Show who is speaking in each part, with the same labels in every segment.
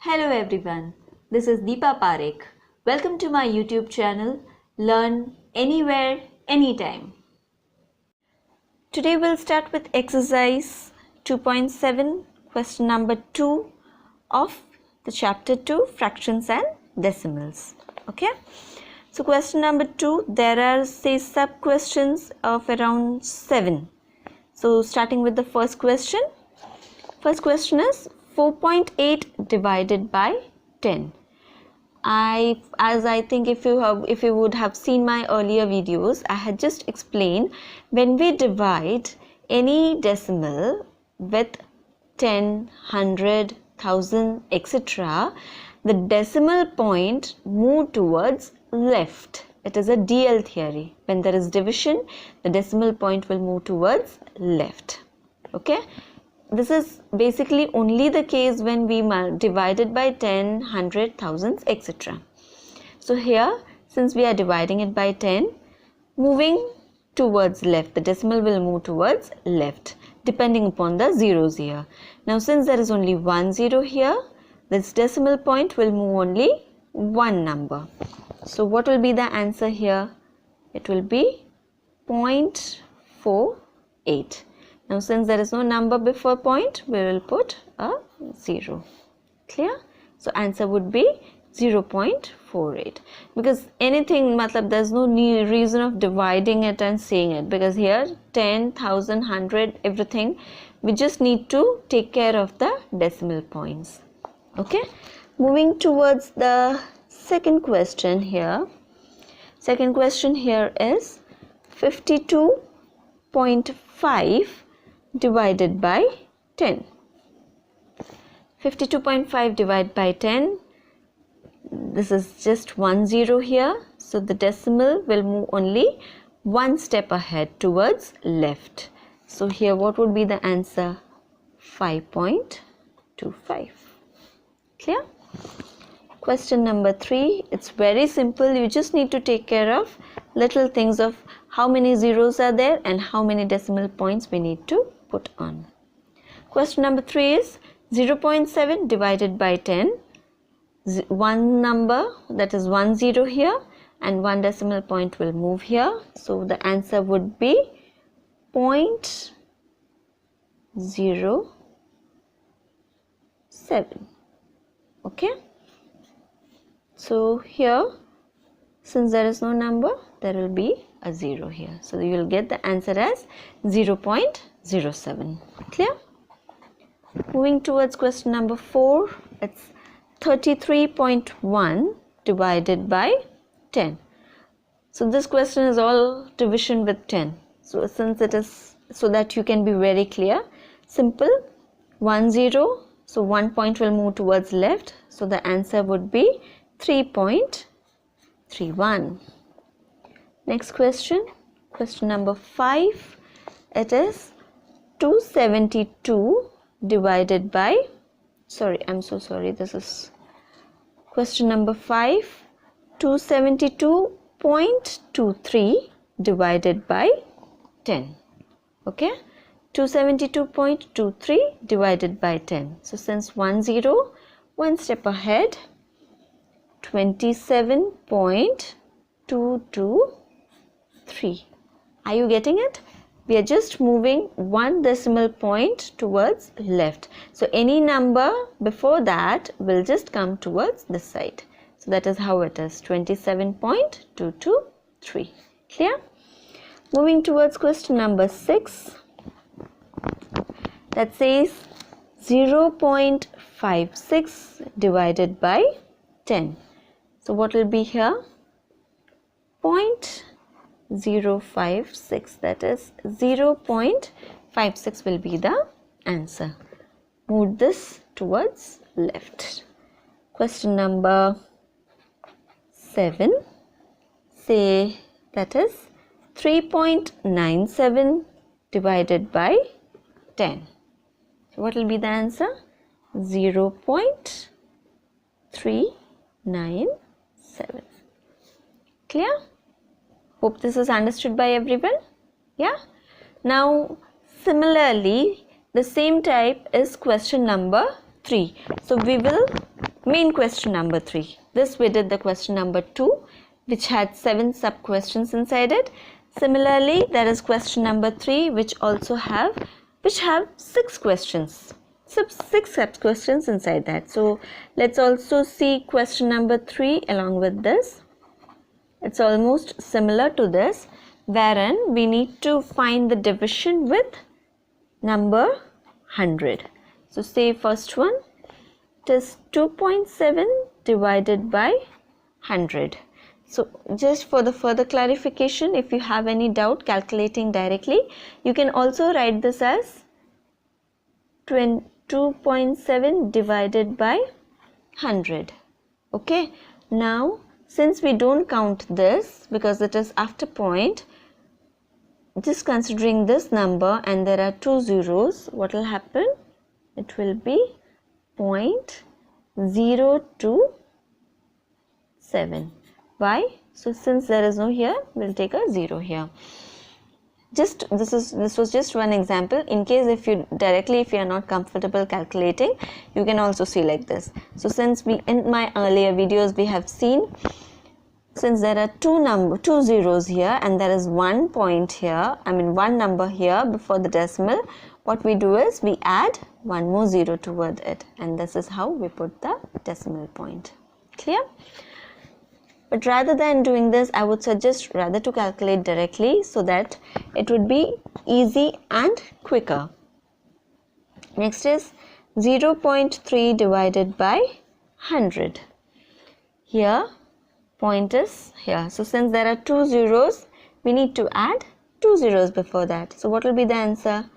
Speaker 1: Hello everyone, this is Deepa Parekh. Welcome to my YouTube channel, Learn Anywhere, Anytime. Today we'll start with exercise 2.7, question number 2 of the chapter 2, fractions and decimals. Okay, so question number 2, there are sub questions of around 7. So starting with the first question. First question is 4.8 divided by 10. I think if you would have seen my earlier videos, I had just explained when we divide any decimal with 10, 100, 1000, etc., the decimal point move towards left. It is a DL theory. When there is division, the decimal point will move towards left. Okay. This is basically only the case when we divide it by 10, 100, thousands, etc. So here, since we are dividing it by 10, moving towards left, the decimal will move towards left, depending upon the zeros here. Now, since there is only one zero here, this decimal point will move only one number. So, what will be the answer here? It will be 0.48. Now, since there is no number before point, we will put a 0. Clear? So, answer would be 0.48. Because anything, there is no reason of dividing it and saying it. Because here, 10, 1000, 100, everything, we just need to take care of the decimal points. Okay? Moving towards the second question here. Second question here is 52.5 divided by 10. 52.5 divided by 10. This is just 1 0 here. So the decimal will move only one step ahead towards left. So here what would be the answer? 5.25. Clear? Question number 3. It's very simple. You just need to take care of little things of how many zeros are there and how many decimal points we need to put on. Question number 3 is 0.7 divided by 10. One number, that is 1 0 here, and one decimal point will move here. So the answer would be 0.07. Okay. So here, since there is no number, there will be a 0 here. So you will get the answer as 0.07. Clear? Moving towards question number 4. It's 33.1 divided by 10. So this question is all division with 10. So since it is, so that you can be very clear, simple, 1 0. So 1 point will move towards left. So the answer would be 3.31. Next question, question number 5. It is 272 divided by, this is question number 5. 272.23 divided by 10. Okay, 272.23 divided by 10. So since 1 0, one step ahead, 27.223. Are you getting it? We are just moving one decimal point towards left. So any number before that will just come towards this side. So that is how it is, 27.223. Clear? Moving towards question number 6. That says 0.56 divided by 10. So what will be here? 0.056, that is 0.56 will be the answer. Move this towards left. Question number 7. Say that is 3.97 divided by 10. So what will be the answer? 0.397. Clear? Hope this is understood by everyone. Yeah. Now similarly the same type is question number 3. So we will main question number 3. This we did the question number 2, which had 7 sub questions inside it. Similarly, there is question number 3, which have 6 questions. 6 sub questions inside that. So let's also see question number 3 along with this. It's almost similar to this, wherein we need to find the division with number 100. So say first one, it is 2.7 divided by 100. So just for the further clarification, if you have any doubt calculating directly, you can also write this as 2.7 divided by 100. Okay, now since we don't count this because it is after point, just considering this number and there are 2 zeros, what will happen? It will be 0.027. Why? So since there is no here, we'll take a 0 here. Just this was just one example. In case if you are not comfortable calculating, you can also see like this. So since in my earlier videos we have seen, since there are two zeros here and there is 1 point here, one number here before the decimal, what we do is we add 1 more 0 toward it, and this is how we put the decimal point. Clear? But rather than doing this, I would suggest rather to calculate directly so that it would be easy and quicker. Next is 0.3 divided by 100. Here point is here. So since there are 2 zeros, we need to add 2 zeros before that. So what will be the answer?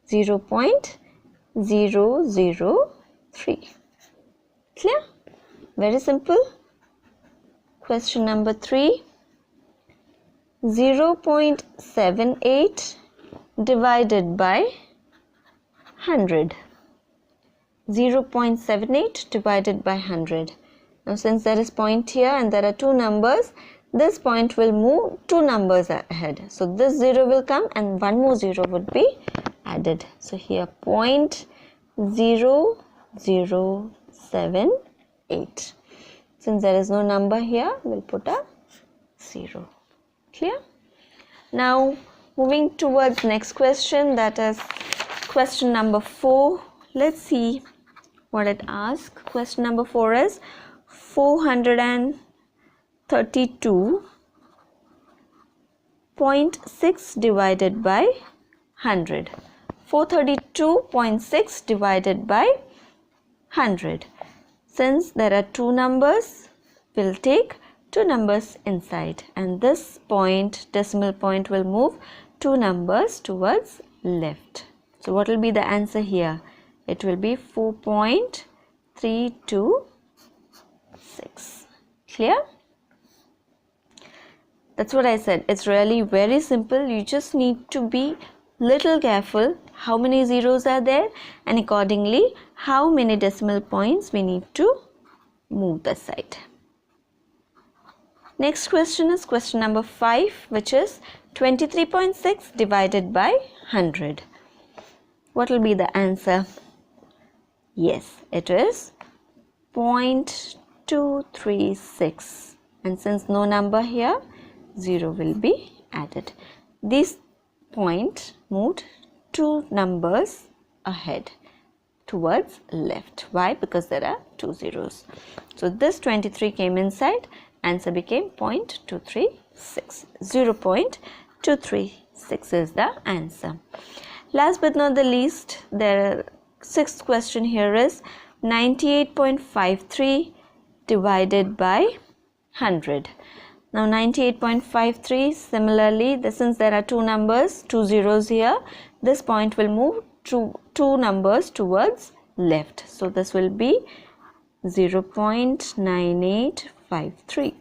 Speaker 1: 0.003. Clear? Very simple. Question number 3. 0.78 divided by 100. 0.78 divided by 100. Now since there is point here and there are 2 numbers, this point will move 2 numbers ahead. So this 0 will come and 1 more 0 would be added. So here 0.0078. Since there is no number here, we'll put a 0. Clear? Now moving towards next question, that is question number 4. Let's see what it asks. Question number 4 is 432.6 divided by 100. 432.6 divided by 100. Since there are 2 numbers, we'll take 2 numbers inside, and this point, decimal point, will move 2 numbers towards left. So what will be the answer here? It will be 4.326. Clear? That's what I said. It's really very simple. You just need to be little careful how many zeros are there, and accordingly how many decimal points we need to move the side. Next question is question number 5, which is 23.6 divided by 100. What will be the answer? Yes, it is 0.236, and since no number here, 0 will be added. This point moved 2 numbers ahead towards left. Why? Because there are 2 zeros. So this 23 came inside, answer became 0.236. 0.236 is the answer. Last but not the least, the 6th question here is 98.53 divided by 100. Now 98.53, similarly, since there are 2 numbers, 2 zeros here, this point will move 2 numbers towards left. So this will be 0.9853.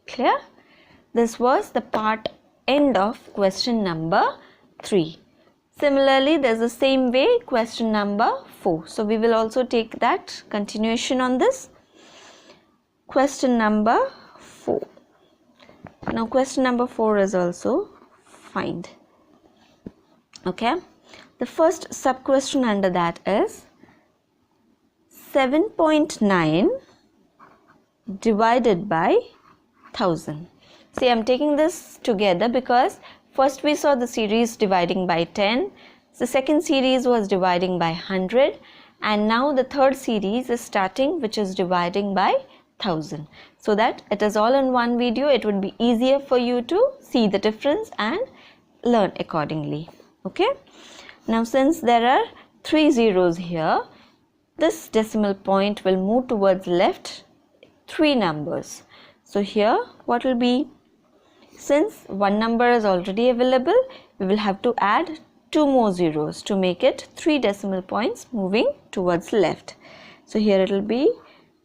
Speaker 1: Clear? This was the part end of question number 3. Similarly, there's the same way question number 4. So we will also take that continuation on this. Question number 4. Now question number 4 is also find. Okay. The first sub question under that is 7.9 divided by 1000. See, I'm taking this together because first we saw the series dividing by 10, the second series was dividing by 100, and now the third series is starting, which is dividing by 1000. So that it is all in one video, it would be easier for you to see the difference and learn accordingly. Okay, now since there are 3 zeros here, this decimal point will move towards left 3 numbers. So here what will be, since one number is already available, we will have to add 2 more zeros to make it 3 decimal points moving towards left. So here it will be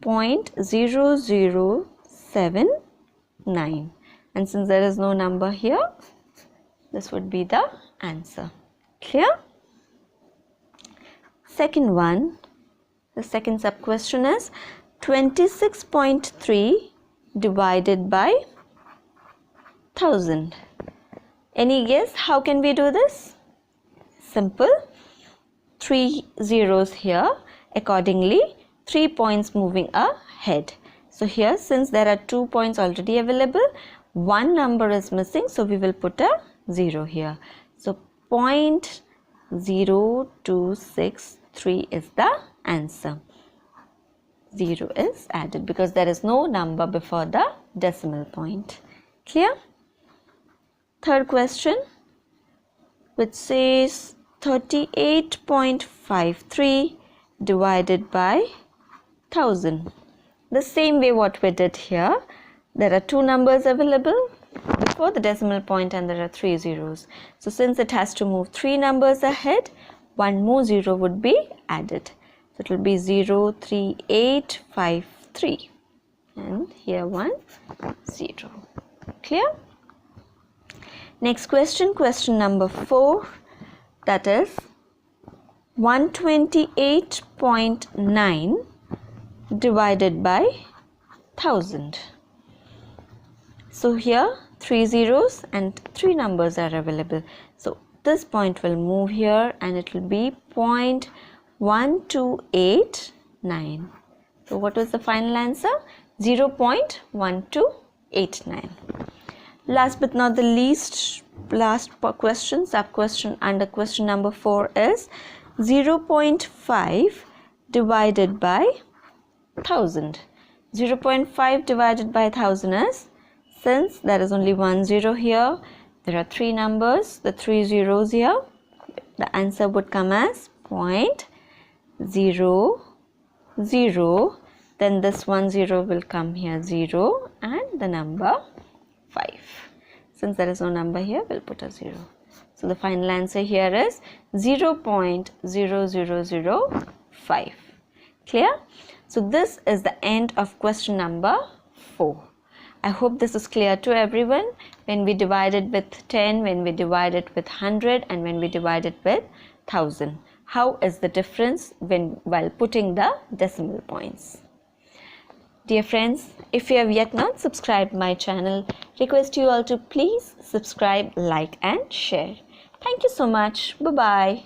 Speaker 1: 0.0079, and since there is no number here, this would be the answer. Clear? Second one, the second sub question is 26.3 divided by 1000. Any guess how can we do this? Simple. 3 zeros here, accordingly 3 points moving ahead. So here, since there are 2 points already available, one number is missing, so we will put a 0 here. So 0.0263 is the answer. 0 is added because there is no number before the decimal point. Clear? Third question, which says 38.53 divided by 1000. The same way what we did here, there are 2 numbers available before the decimal point and there are 3 zeros. So since it has to move 3 numbers ahead, one more 0 would be added. So it will be 03853, and here 1 0. Clear? Next question, question number 4, that is 128.9 divided by 1000. So here 3 zeros and 3 numbers are available. So this point will move here and it will be 0.1289. So what was the final answer? 0.1289. Last but not the least, last question, sub question under question number 4 is 0.5 divided by 1000. 0.5 divided by 1000 is, since there is only 1 0 here, there are 3 numbers, the 3 zeros here, the answer would come as 0.00, then this 1 0 will come here 0 and the number 5. Since there is no number here, we'll put a 0. So the final answer here is 0.0005. Clear? So this is the end of question number 4. I hope this is clear to everyone. When we divide it with 10, when we divide it with 100, and when we divide it with 1000. How is the difference while putting the decimal points? Dear friends, if you have yet not subscribed my channel, request you all to please subscribe, like and share. Thank you so much. Bye-bye.